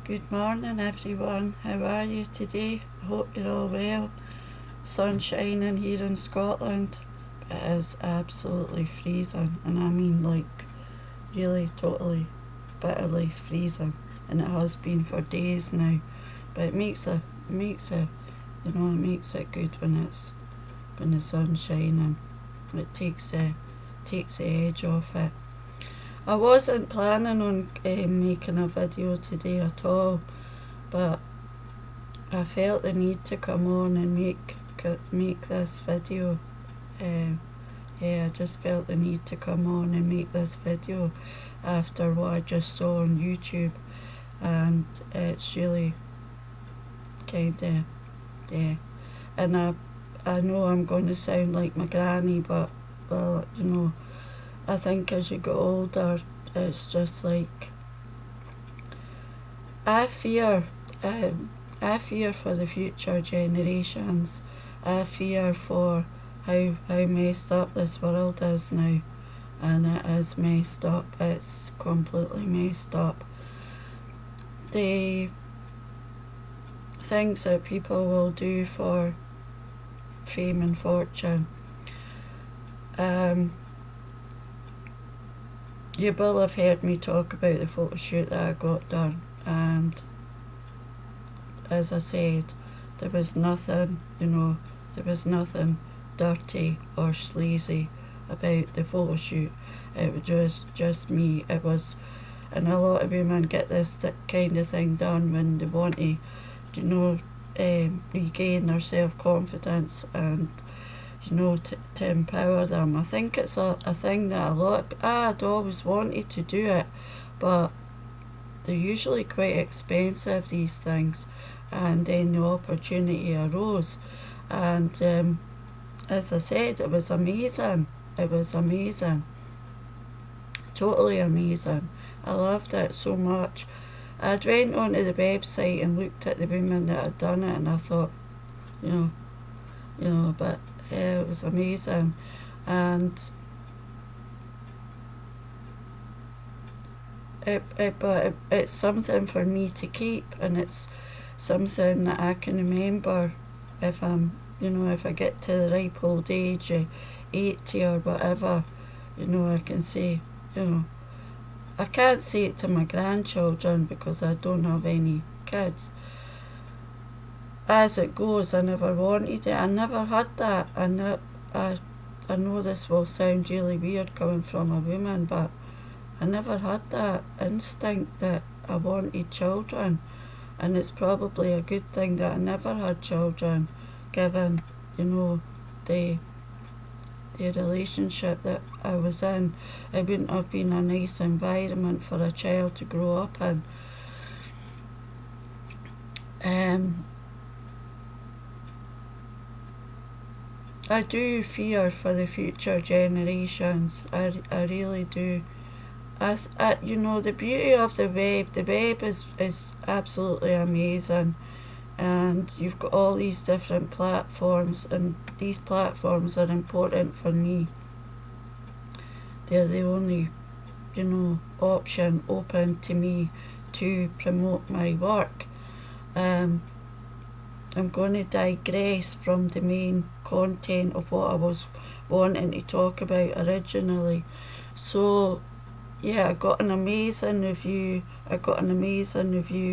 Good morning everyone, how are you today? Hope you're all well. Sun shining here in Scotland. It is absolutely freezing, and I mean like really totally bitterly freezing, and it has been for days now. But it makes it good when the sun's shining. It takes the edge off it. I wasn't planning on making a video today at all, but I felt the need to come on and make this video. I just felt the need to come on and make this video after what I just saw on YouTube, and it's really kind of, yeah. And I know I'm going to sound like my granny, but well, I think as you get older, it's just like I fear for the future generations. I fear for how messed up this world is now, and it is messed up. It's completely messed up. The things that people will do for fame and fortune. You will have heard me talk about the photo shoot that I got done, and as I said, there was nothing dirty or sleazy about the photo shoot. It was just me. It was, and a lot of women get this kind of thing done when they want to, regain their self-confidence and to empower them. I think it's a thing that I'd always wanted to do it, but they're usually quite expensive, these things, and then the opportunity arose, and as I said, it was amazing. Totally amazing. I loved it so much. I'd went onto the website and looked at the women that had done it, and I thought, but it was amazing. And it's something for me to keep, and it's something that I can remember if if I get to the ripe old age of 80 or whatever. I can say, I can't say it to my grandchildren because I don't have any kids. As it goes, I never wanted it. I never had that. I know this will sound really weird coming from a woman, but I never had that instinct that I wanted children, and it's probably a good thing that I never had children, given the relationship that I was in. It wouldn't have been a nice environment for a child to grow up in. I do fear for the future generations. I really do. The beauty of the web is absolutely amazing, and you've got all these different platforms, and these platforms are important for me. They're the only option open to me to promote my work. I'm going to digress from the main content of what I was wanting to talk about originally. So yeah, I got an amazing review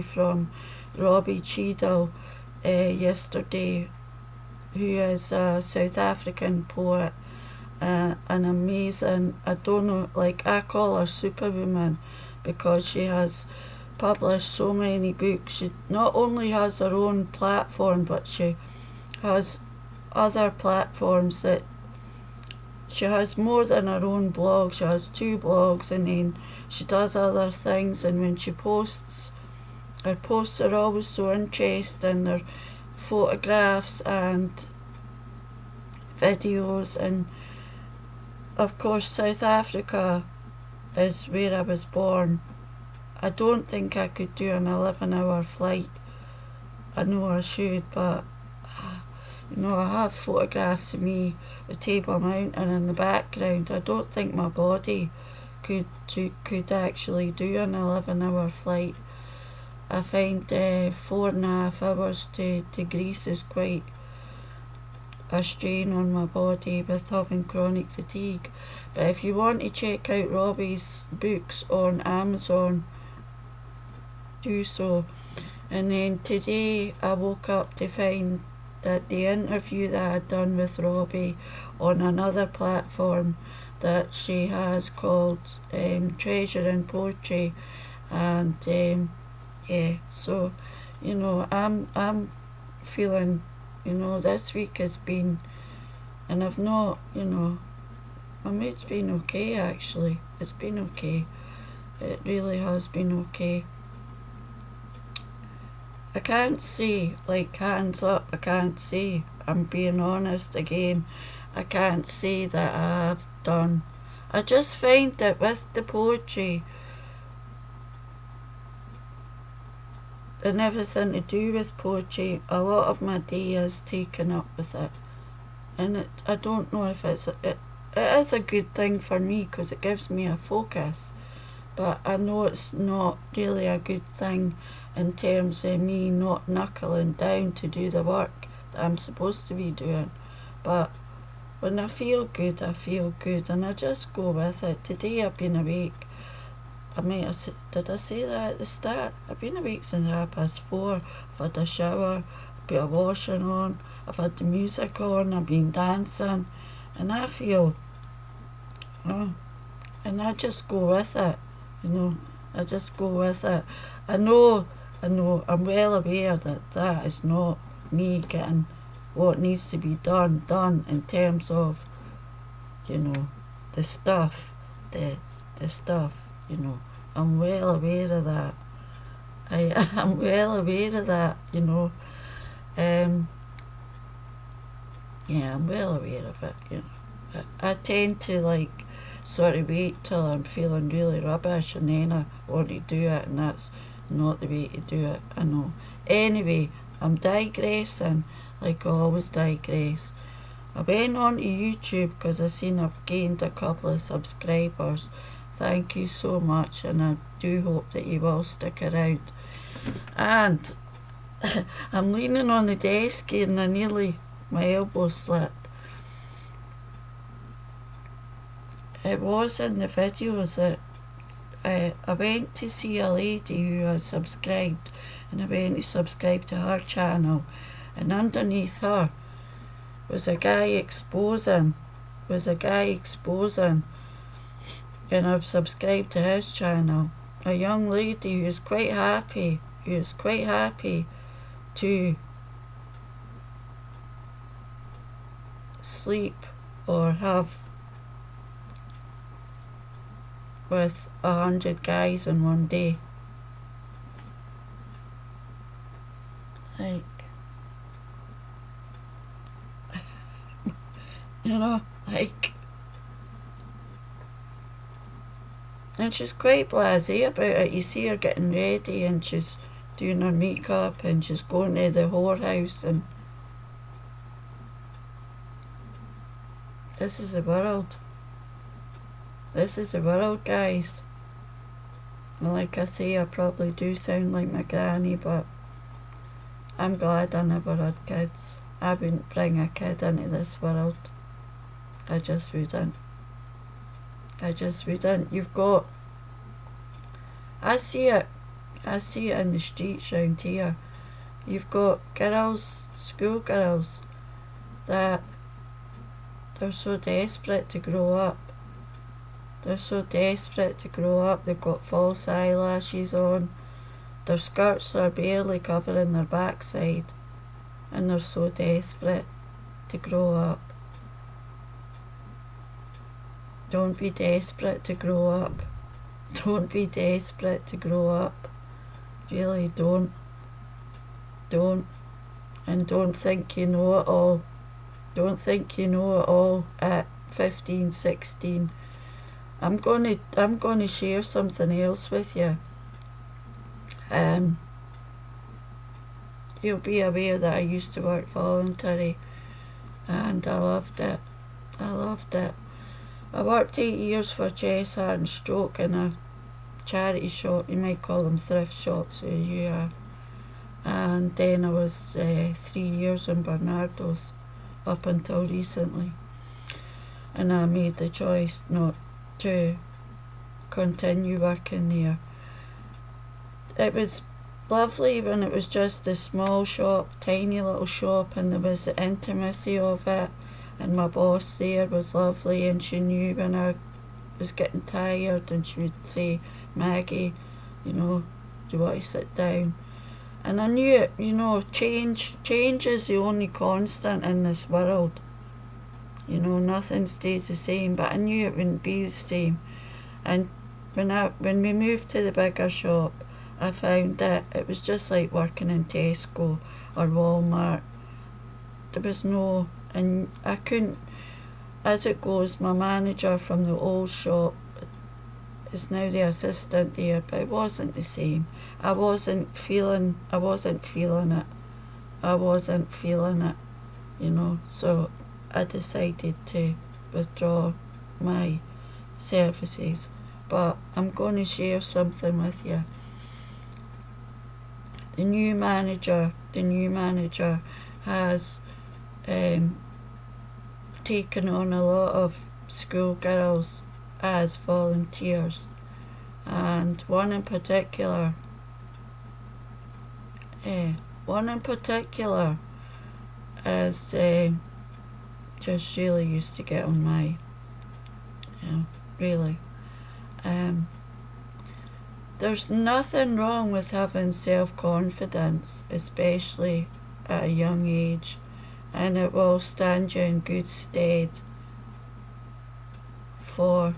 from Robbie Cheadle yesterday, who is a South African poet, an amazing, I don't know, like I call her Superwoman because she has published so many books. She not only has her own platform, but she has other platforms that she has more than her own blog. She has 2 blogs, and then she does other things, and when she posts, her posts are always so interesting. They're photographs and videos, and of course South Africa is where I was born. I don't think I could do an 11-hour flight. I know I should, but I have photographs of me with Table Mountain in the background. I don't think my body could actually do an 11-hour flight. I find 4.5 hours to Greece is quite a strain on my body with having chronic fatigue. But if you want to check out Robbie's books on Amazon, do so. And then today I woke up to find that the interview that I'd done with Robbie on another platform that she has called Treasure in Poetry, and yeah, so I'm feeling, this week has been, and I've not, my mood's been okay actually. It's been okay. It really has been okay. I can't say, like, hands up, I can't say, I'm being honest again, I can't say that I have done. I just find that with the poetry and everything to do with poetry, a lot of my day is taken up with it. And I don't know if it is a good thing for me because it gives me a focus. But I know it's not really a good thing in terms of me not knuckling down to do the work that I'm supposed to be doing. But when I feel good, and I just go with it. Today I've been awake. Did I say that at the start? I've been awake since 4:30. I've had a shower, put a washing on, I've had the music on, I've been dancing, and I feel, and I just go with it. I just go with it. I know, I'm well aware that that is not me getting what needs to be done in terms of, the stuff, the stuff, I'm well aware of that. I'm well aware of that, yeah, I'm well aware of it, I tend to sort of wait till I'm feeling really rubbish and then I want to do it, and that's not the way to do it, I know. Anyway, I'm digressing, like I always digress. I went on to YouTube because I seen I've gained a couple of subscribers. Thank you so much, and I do hope that you will stick around. And I'm leaning on the desk here and my elbow slipped. It was in the videos that I went to see a lady who had subscribed, and I went to subscribe to her channel, and underneath her was a guy exposing, and I've subscribed to his channel. A young lady who's quite happy to sleep or have with 100 guys in one day. And she's quite blasé about it. You see her getting ready and she's doing her makeup and she's going to the whorehouse, and this is the world. This is the world, guys. And like I say, I probably do sound like my granny, but I'm glad I never had kids. I wouldn't bring a kid into this world. I just wouldn't. You've got, I see it in the streets round here. You've got girls, schoolgirls, that they're so desperate to grow up. They've got false eyelashes on. Their skirts are barely covering their backside, and they're so desperate to grow up. Don't be desperate to grow up. Don't be desperate to grow up. Really, don't. And don't think you know it all. Don't think you know it all at 15, 16. I'm gonna share something else with you. You'll be aware that I used to work voluntary, and I loved it. I worked 8 years for chest, heart and stroke, and I charity shop, you might call them thrift shops where you are. And then I was 3 years in Bernardo's up until recently, and I made the choice not to continue working there. It was lovely when it was just a small shop, tiny little shop, and there was the intimacy of it, and my boss there was lovely, and she knew when I was getting tired, and she would say, Maggie, do you want to sit down? And I knew it, change is the only constant in this world. Nothing stays the same, but I knew it wouldn't be the same. And when we moved to the bigger shop, I found that it was just like working in Tesco or Walmart. There was and I couldn't, as it goes, my manager from the old shop is now the assistant there, but it wasn't the same. I wasn't feeling it. So I decided to withdraw my services. But I'm going to share something with you. The new manager has taken on a lot of schoolgirls as volunteers, and one in particular is just really used to get on my, really. There's nothing wrong with having self-confidence, especially at a young age, and it will stand you in good stead for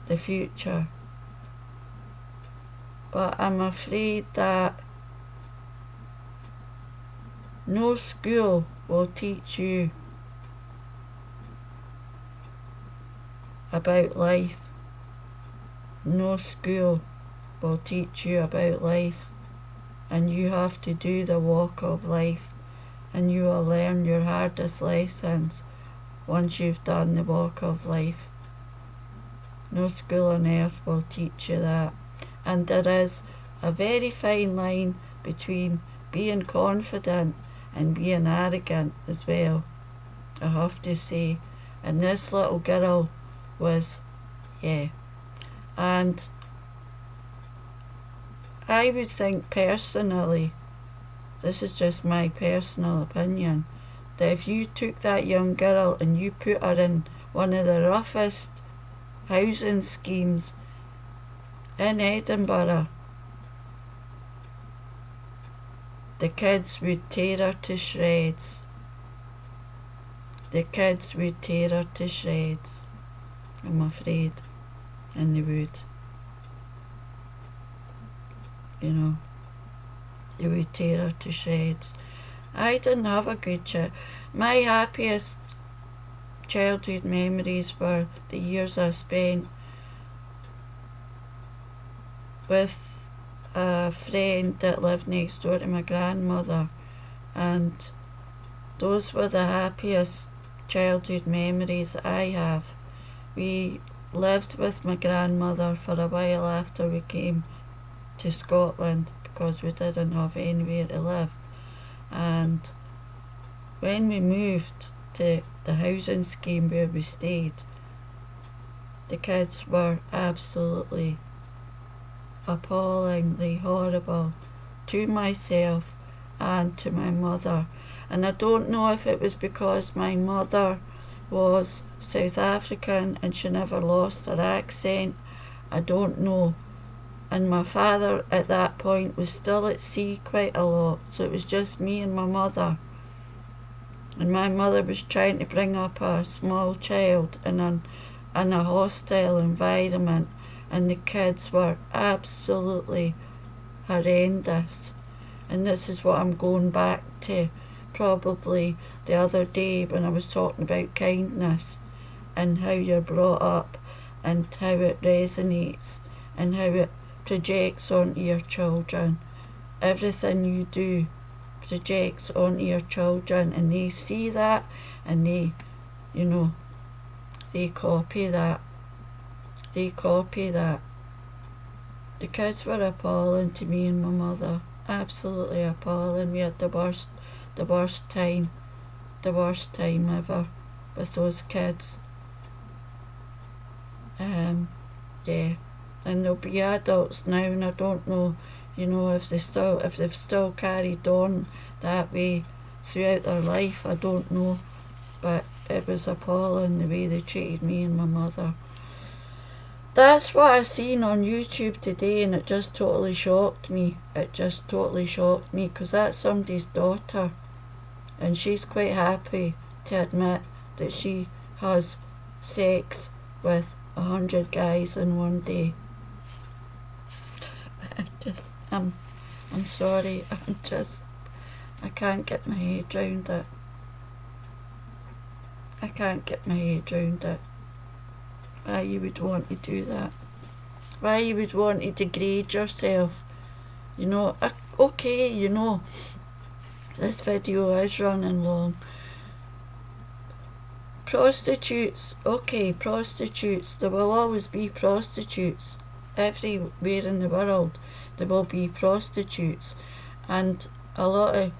the future. But I'm afraid that no school will teach you about life. No school will teach you about life, and you have to do the walk of life, and you will learn your hardest lessons once you've done the walk of life. No school on earth will teach you that. And there is a very fine line between being confident and being arrogant as well, I have to say. And this little girl was, and I would think personally, this is just my personal opinion, that if you took that young girl and you put her in one of the roughest housing schemes in Edinburgh, the kids would tear her to shreds. I'm afraid. And they would. They would tear her to shreds. I didn't have a good child. My happiest childhood memories were the years I spent with a friend that lived next door to my grandmother, and those were the happiest childhood memories that I have. We lived with my grandmother for a while after we came to Scotland because we didn't have anywhere to live, and when we moved to the housing scheme where we stayed, the kids were absolutely appallingly horrible to myself and to my mother. And I don't know if it was because my mother was South African and she never lost her accent. I don't know. And my father at that point was still at sea quite a lot, so it was just me and my mother. And my mother was trying to bring up a small child in a hostile environment, and the kids were absolutely horrendous. And this is what I'm going back to probably the other day when I was talking about kindness and how you're brought up and how it resonates and how it projects onto your children. Everything you do projects onto your children, and they see that, and they copy that. The kids were appalling to me and my mother. Absolutely appalling. We had the worst time ever with those kids. Yeah. And they'll be adults now, and I don't know, if they've still carried on that way throughout their life. I don't know, but it was appalling the way they treated me and my mother. That's what I seen on YouTube today, and it just totally shocked me. Because that's somebody's daughter, and she's quite happy to admit that she has sex with 100 guys in one day. I'm sorry. I can't get my head round it. Why you would want to do that? Why you would want to degrade yourself? Okay, this video is running long. Prostitutes, okay, prostitutes. There will always be prostitutes. Everywhere in the world there will be prostitutes, and a lot of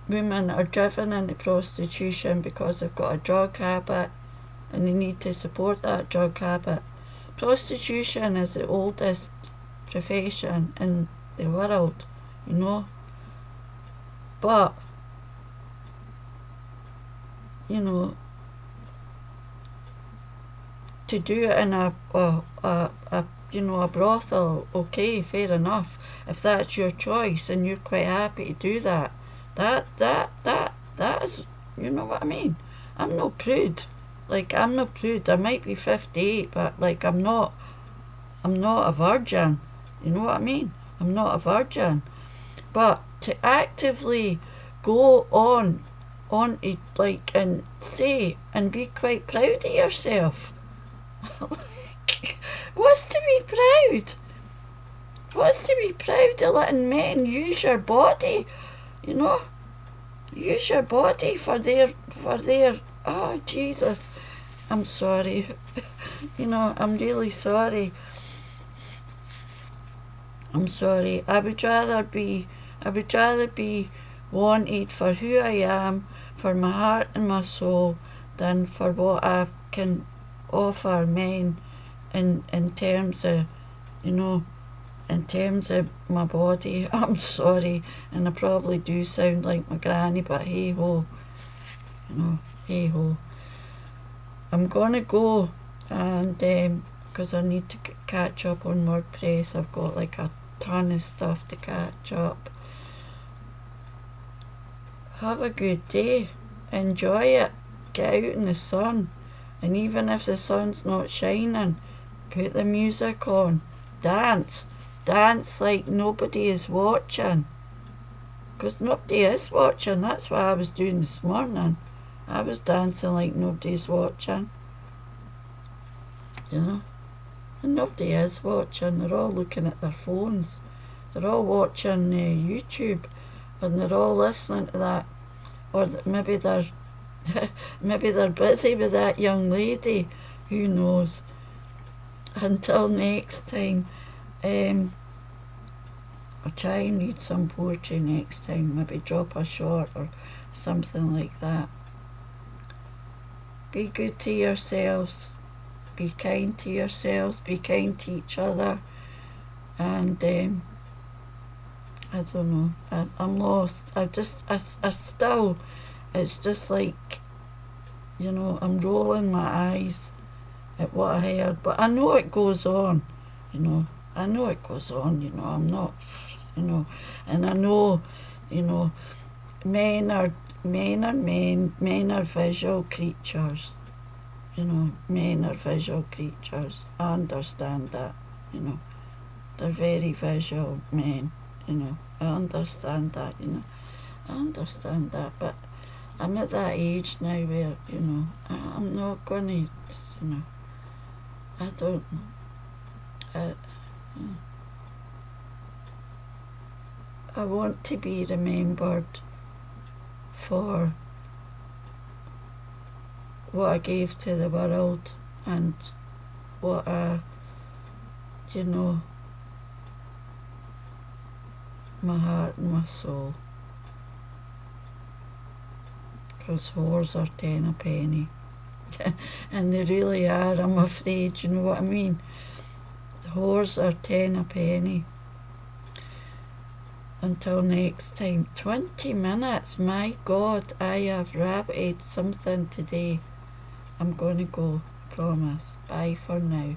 women are driven into prostitution because they've got a drug habit and they need to support that drug habit. Prostitution is the oldest profession in the world, but to do it in a brothel, okay, fair enough. If that's your choice and you're quite happy to do that is, you know what I mean? I'm no prude. I might be 58, but I'm not a virgin. You know what I mean? I'm not a virgin. But to actively go on to and say and be quite proud of yourself. What's to be proud? What's to be proud of letting men use your body? Use your body for their oh Jesus. I'm sorry. I'm really sorry. I'm sorry. I would rather be wanted for who I am, for my heart and my soul, than for what I can offer men in terms of my body. I'm sorry, and I probably do sound like my granny, but hey ho, hey ho. I'm gonna go, and because I need to catch up on WordPress. I've got a ton of stuff to catch up. Have a good day. Enjoy it. Get out in the sun. And even if the sun's not shining, put the music on. Dance. Dance like nobody is watching. Because nobody is watching. That's what I was doing this morning. I was dancing like nobody's watching. And nobody is watching. They're all looking at their phones. They're all watching YouTube. And they're all listening to that. Or maybe they're busy with that young lady. Who knows? Until next time, I'll try and read some poetry next time. Maybe drop a short or something like that. Be good to yourselves. Be kind to yourselves. Be kind to each other. And I don't know. I'm lost. I still, it's just I'm rolling my eyes at what I heard. But I know it goes on, I know it goes on, I'm not, and I know, men are visual creatures, men are visual creatures. I understand that, they're very visual men. I understand that, I understand that, but I'm at that age now where, I'm not going to, I don't know. I want to be remembered for what I gave to the world and what I, my heart and my soul. 'Cause whores are 10 a penny. And they really are, I'm afraid, you know what I mean? The whores are 10 a penny. Until next time. 20 minutes, my God, I have rabbited something today. I'm gonna go, promise. Bye for now.